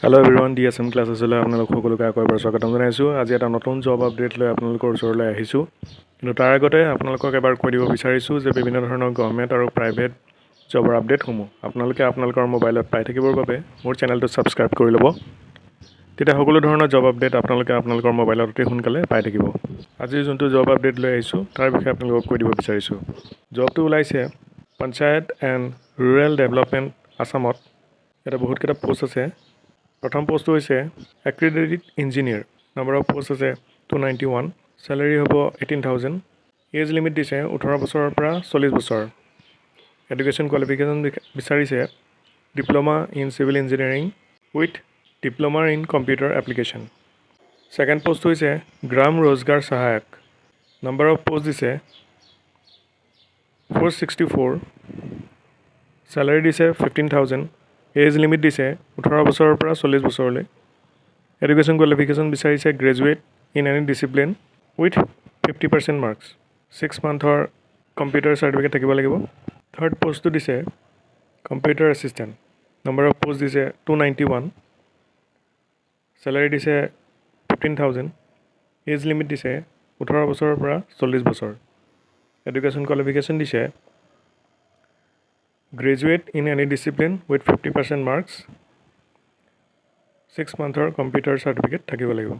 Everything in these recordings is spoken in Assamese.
Hello everyone, DSM classes লৈ আপোনালোক সকলোকে আকৌ এবাৰ স্বাগতম জনাইছোঁ। আজি এটা নতুন জব আপডেট লৈ আপোনালোকৰ ওচৰলৈ আহিছোঁ। কিন্তু তাৰ আগতে আপোনালোকক এবাৰ কৈ দিব বিচাৰিছোঁ যে বিভিন্ন ধৰণৰ গভৰ্ণমেণ্ট আৰু প্ৰাইভেট জবৰ আপডেটসমূহ আপোনালোকে আপোনালোকৰ মোবাইলত পাই থাকিবৰ বাবে মোৰ চেনেলটো ছাবস্ক্ৰাইব কৰি ল'ব। তেতিয়া সকলো ধৰণৰ জব আপডেট আপোনালোকে আপোনালোকৰ মোবাইলত অতি সোনকালে পাই থাকিব। আজি যোনটো জব আপডেট লৈ আহিছোঁ তাৰ বিষয়ে আপোনালোকক কৈ দিব বিচাৰিছোঁ। জবটো ওলাইছে পঞ্চায়ত এণ্ড ৰুৰেল ডেভেলপমেণ্ট আসামত। এটা বহুতকেইটা পোষ্ট আছে। প্ৰথম পোষ্টটো হৈছে accredited engineer. Number of post আছে 291। চেলাৰী হ'ব 18,000। এজ লিমিট দিছে 18 বছৰৰ পৰা 40 বছৰ। এডুকেশ্যন কোৱালিফিকেশ্যন বিচাৰিছে diploma in civil engineering with diploma in computer application. Second post হৈছে গ্ৰাম ৰোজগাৰ সহায়ক। নম্বৰ অফ পোষ্ট দিছে 464। চেলাৰী দিছে 15,000। এজ লিমিট দিছে 18 বছৰৰ পৰা 40 বছৰলৈ। এডুকেশ্যন কোৱালিফিকেশ্যন বিচাৰিছে graduate in any discipline with 50% marks. 6 মান্থৰ কম্পিউটাৰ চাৰ্টিফিকেট থাকিব লাগিব। থাৰ্ড পোষ্টটো দিছে computer assistant. Number of post দিছে 291। চেলাৰী দিছে 15,000। এজ লিমিট দিছে 18 বছৰৰ পৰা 40 বছৰ। এডুকেশ্যন কোৱালিফিকেশ্যন দিছে graduate in any discipline with 50% marks. 6 মান্থৰ কম্পিউটাৰ চাৰ্টিফিকেট থাকিব লাগিব।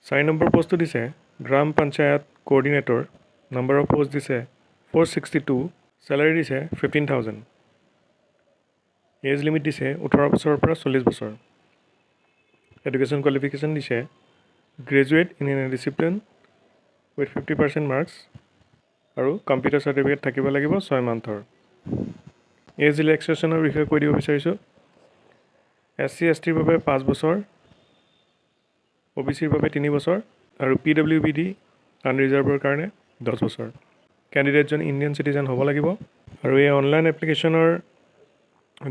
4 নম্বৰ পোষ্টটো দিছে গ্ৰাম panchayat coordinator. Number of post দিছে 462। চেলাৰী দিছে 15,000। এজ লিমিট দিছে 18 বছৰৰ পৰা 40 বছৰ। এডুকেশ্যন কোৱালিফিকেশ্যন দিছে graduate in any discipline with 50% marks আৰু কম্পিউটাৰ চাৰ্টিফিকেট থাকিব লাগিব 6 মান্থৰ। এজ ৰিলেক্সেশ্যনৰ বিষয়ে কৈ দিব বিচাৰিছোঁ। SC STৰ বাবে 5 বছৰ, OBCৰ বাবে 3 বছৰ আৰু PWBD আনৰিজাৰ্ভৰ কাৰণে 10 বছৰ। কেণ্ডিডেটজন ইণ্ডিয়ান চিটিজেন হ'ব লাগিব আৰু এই অনলাইন এপ্লিকেশ্যনৰ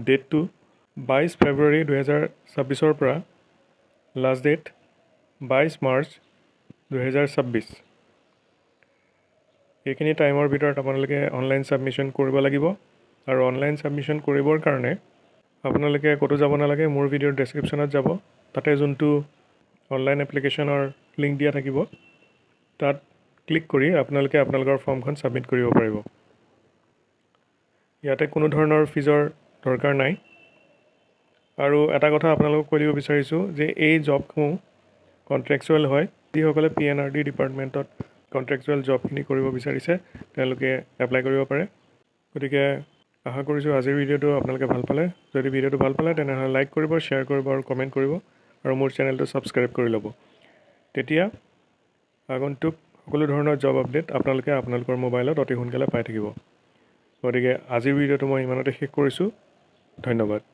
ডেটটো 22 ফেব্ৰুৱাৰী 2026 পৰা লাষ্ট ডেট 22 মাৰ্চ 2026। এইখিনি টাইমৰ ভিতৰত আপোনালোকে অনলাইন ছাবমিশ্যন কৰিব লাগিব আৰু অনলাইন ছাবমিশ্যন কৰিবৰ কাৰণে আপোনালোকে ক'তো যাব নালাগে। মোৰ ভিডিঅ'ৰ ডেছক্ৰিপশ্যনত যাব, তাতে যোনটো অনলাইন এপ্লিকেশ্যনৰ লিংক দিয়া থাকিব তাত ক্লিক কৰি আপোনালোকে আপোনালোকৰ ফৰ্মখন ছাবমিট কৰিব পাৰিব। ইয়াতে কোনো ধৰণৰ ফিজৰ দৰকাৰ নাই। আৰু এটা কথা আপোনালোকক কৈ দিব বিচাৰিছোঁ যে এই জবসমূহ কণ্ট্ৰেকচুৱেল হয়। যিসকলে PNRD ডিপাৰ্টমেণ্টত কণ্ট্ৰেকচুৱেল জবখিনি কৰিব বিচাৰিছে তেওঁলোকে এপ্লাই কৰিব পাৰে। গতিকে আশা কৰিছোঁ আজিৰ ভিডিঅ'টো আপোনালোকে ভাল পালে। যদি ভিডিঅ'টো ভাল পালে তেনেহ'লে লাইক কৰিব, শ্বেয়াৰ কৰিব আৰু কমেণ্ট কৰিব আৰু মোৰ চেনেলটো ছাবস্ক্ৰাইব কৰি ল'ব। তেতিয়া আগন্তুক সকলো ধৰণৰ জব আপডেট আপোনালোকে আপোনালোকৰ মোবাইলত অতি সোনকালে পাই থাকিব। গতিকে আজিৰ ভিডিঅ'টো মই ইমানতে শেষ কৰিছোঁ। ধন্যবাদ।